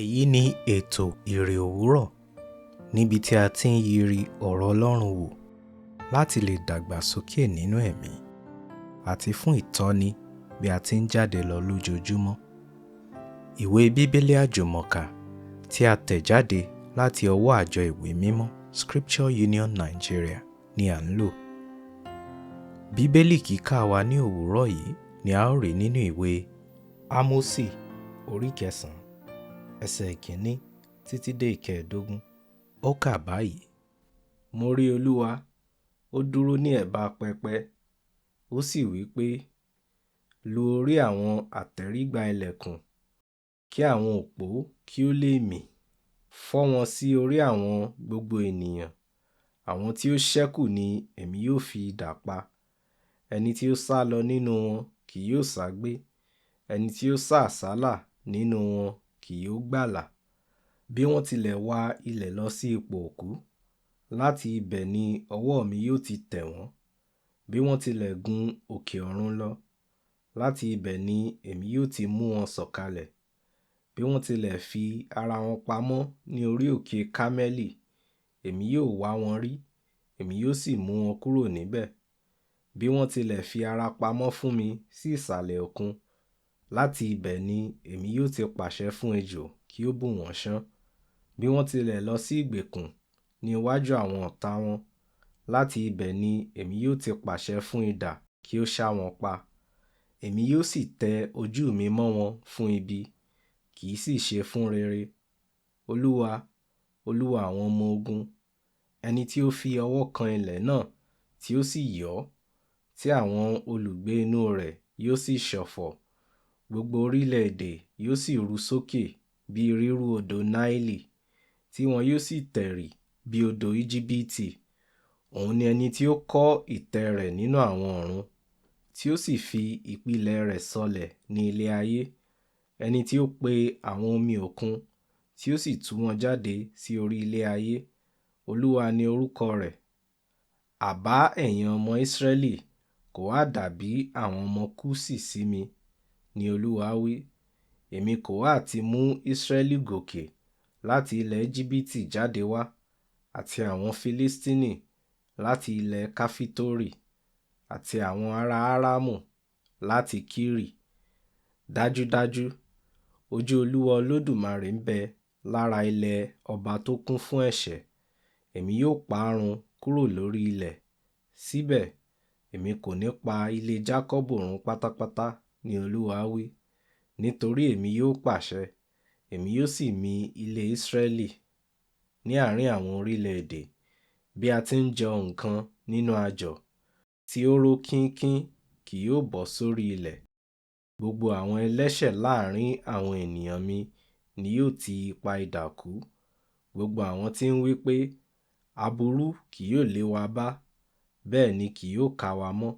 Èyí ni ètò Iri Òwúrọ̀, níbi tí a ti ń yiri ọ̀rọ̀ Ọlọ́run wò láti lè dàgbà sókè nínú ẹ̀mí àti fún ìtọ́ni bí a ti ń jáde lọ lójoojúmọ́. Ìwé Bíbélì Àjùmọ tí a tẹ̀ jáde láti ọwọ́ àjọ ìwé mímọ́ Scripture Union Nigeria ni à ń lò. Bíbélì kíkà wa ní òwúrọ̀ yìí ni a ó rí nínú ìwé Ámósì orí 9 ẹsẹ̀ 1 títí dé 15. Ó kà báyìí: Mo rí Olúwa, ó dúró ní ẹ̀bá pẹpẹ, ó sì wí pé, lu orí àwọn àtẹ́rígbà ilẹ̀kùn, kí àwọn òpó kí ó lè mì, fọ́ wọn sí orí àwọn gbogbo ènìyàn. Àwọn tí ó ṣẹ́kù ni èmi yóò fi idà pa. Ẹni tí ó sálọ nínú wọn kì yóò ságbé, ẹni tí ó sá àsálà nínú wọn kì yóò gbàlà. Bí wọ́n tilẹ̀ wa ilẹ̀ lọ sí ipò òkú, láti ibẹ̀ ni ọwọ́ mi yóò ti tẹ̀ wọ́n. Bí wọ́n tilẹ̀ gun òkè ọ̀run lọ, láti ibẹ̀ ni èmi yóò ti mú wọn sọ̀kalẹ̀. Bí wọ́n tilẹ̀ fi ara wọn pamọ́ ní orí òkè Kámẹ́lì, èmi yóò wá wọn rí, èmi yóò sì mú wọn kúrò níbẹ̀. Bí wọ́n tilẹ̀ fi ara pamọ́ fún mi sí ìsàlẹ̀ òkun, láti ibẹ̀ ni èmi yóò ti pàṣẹ fún ejò kí ó bù wọ́n ṣán. Bí wọ́n tilẹ̀ lọ sí ìgbèkùn ní iwájú àwọn ọ̀tá wọn, láti ibẹ̀ ni èmi yóò ti pàṣẹ fún idà kí ó ṣá wọn pa. Èmi yóò sì tẹ ojú mi mọ́ wọn fún ibi, kì í sì ṣe fún rere. Olúwa, Olúwa àwọn ọmọ ogun, ẹni tí ó fi ọwọ́ kan ilẹ̀ náà tí ó sì yọ́, tí àwọn olùgbé inú rẹ̀ yóò sì ṣọ̀fọ̀. Gbogbo orílẹ̀-èdè yóò sì ru sókè bí rírú odò Náílì, tí wọn yóò sì tẹ̀rì bí odò Íjíbítì. Òun ni ẹni tí ó kọ́ ìtẹ́ rẹ̀ nínú àwọn ọ̀run, tí ó sì fi ìpìlẹ̀ rẹ̀ sọlẹ̀ ní ilẹ̀ ayé. Ẹni tí ó pe àwọn omi òkun, tí ó sì tú wọn jáde sí orí ilẹ̀ ayé. Olúwa ni orúkọ rẹ̀. Àbá ẹ̀yin ọmọ Ísírẹ́lì kò wá dàbí àwọn ọmọ Kúṣì sí mi, ni Olúwa wí. Èmi kò wá ti mú Ísírẹ́lì gòkè láti ilẹ̀ Íjíbítì jáde wá, àti àwọn Filistini láti ilẹ̀ Káfítórì, àti àwọn ará Árámù láti Kírì. Dájúdájú, ojú Olúwa Olódùmarè ń bẹ lára ilẹ̀ ọba tó kún fún ẹ̀ṣẹ̀. Èmi yóò pa á run kúrò lórí ilẹ̀. Síbẹ̀, èmi kò ní pa ilé Jákọ́bù run pátápátá, ni Olúwa wí. Nítorí èmi yóò pàṣẹ, èmi yóò sì mì ilé Ísírẹ́lì ní àárín àwọn orílẹ̀-èdè, bí a ti ń jọ nǹkan nínú àjọ̀, tí ó ró kínkín kì yóò bọ́ sórí ilẹ̀. Gbogbo àwọn ẹlẹ́ṣẹ̀ láàrín àwọn ènìyàn mi ni yóò ti ipa idà kú. Gbogbo àwọn tí ń wí pé, aburú kì yóò lé wa bá, bẹ́ẹ̀ ni kì yóò ká wa mọ́.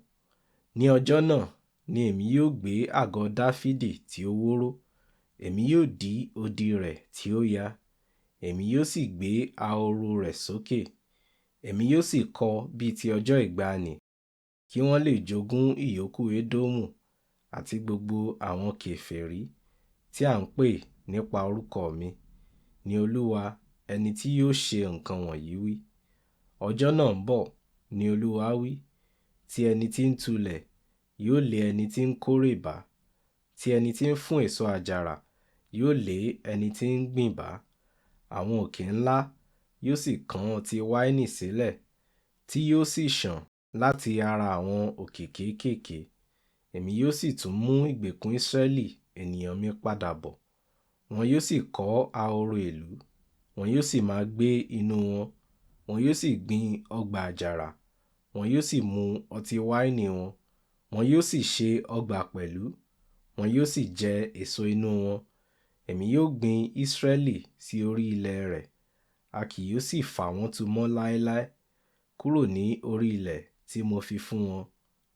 Ní ọjọ́ náà ni èmi yóò gbé àgọ́ Dáfídì tí ó wó ró, èmi yóò dí odi rẹ̀ tí ó ya, èmi yóò sì gbé ahoro rẹ̀ sókè. Èmi yóò sì kọ́ bí ti ọjọ́ ìgbàanì, kí wọ́n lè jogún ìyókù Édómù àti gbogbo àwọn kèfèrí tí à ń pè nípa orúkọ mi, ni Olúwa ẹni tí yóò ṣe nǹkan wọ̀nyí wí. Ọjọ́ náà ń bọ̀, ni Olúwa wí, tí ẹni tí ń tulẹ̀ yóò lé ẹni tí ń kórè bá, tí ẹni tí ń fún èso àjàrà yóò lé ẹni tí ń gbìn bá. Àwọn òkè ńlá yóò sì kan ọtí wáìnì sílẹ̀, tí yóò sì ṣàn láti ara àwọn òkè kéékèèké. Èmi yóò sì tún mú ìgbèkùn Ísírẹ́lì ènìyàn mi padà bọ̀. Wọn yóò sì kọ́ ahoro ìlú, wọn yóò sì máa gbé inú wọn. Wọn yóò sì gbin ọgbà àjàrà, wọn yóò sì mu ọtí wáìnì wọn. Wọn yóò sì ṣe ọgbà pẹ̀lú, wọn yóò sì jẹ èso inú wọn. Èmi yóò gbin Ísírẹ́lì sí orí ilẹ̀ rẹ̀, a kì yóò sì fà wọ́n tu mọ́ láéláé kúrò ní orí ilẹ̀ tí mo fi fún wọn,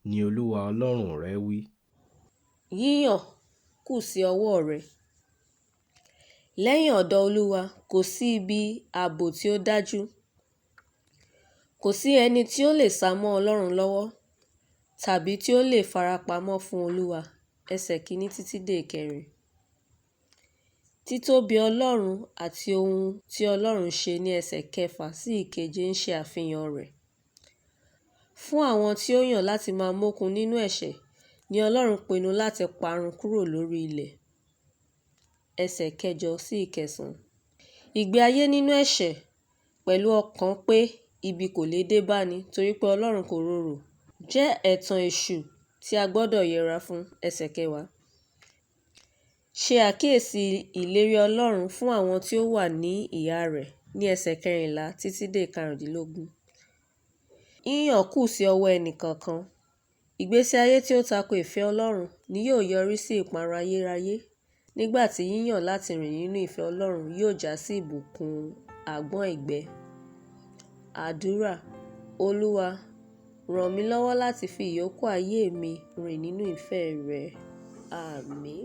ni Olúwa Ọlọ́run rẹ wí. Yíyàn kù sí ọwọ́ rẹ. Lẹ́yìn ọ̀dọ̀ Olúwa kò sí ibi ààbò tí ó dájú. Kò sí ẹni tí ó lè sá mọ́ Ọlọ́run lọ́wọ́, tàbí tí ó lè farapamọ́ fún Olúwa. Ẹsẹ̀ 1 títí dé 4. Títóbi Ọlọ́run àti ohun tí Ọlọ́run ṣe ní ẹsẹ̀ 6 sí 7 ń ṣe àfihàn rẹ̀. Fún àwọn tí ó yàn láti máa mókun nínú ẹ̀ṣẹ̀ ni Ọlọ́run pinnu láti parun kúrò lórí ilẹ̀. Ẹsẹ̀ 8 sí 9. Ìgbé ayé nínú ẹ̀ṣẹ̀ pẹ̀lú ọkàn pé ibi kò lè dé báni torí pé Ọlọ́run kò rorò jẹ́ ẹ̀tàn èṣù tí a gbọ́dọ̀ yẹra fún. Ẹsẹ̀ 10. Ṣe àkíyèsí ìlérí Ọlọ́run fún àwọn tí ó wà ní ìhà rẹ̀ ní ẹsẹ̀ 14 títí dé 15. Yíyàn kù sí ọwọ́ ẹnìkankan. Ìgbésí ayé tí ó tako ìfẹ́ Ọlọ́run ni yóò yọrí sí ìparun ayérayé, nígbà tí yíyàn láti rìn nínú ìfẹ́ Ọlọ́run yóò já sí ìbùkún àgbọ̀n ìgbẹ́. Àdúrà: Olúwa, ràn mí lọ́wọ́ láti fi ìyókù ayé mi rìn nínú ìfẹ́ rẹ. Àmín.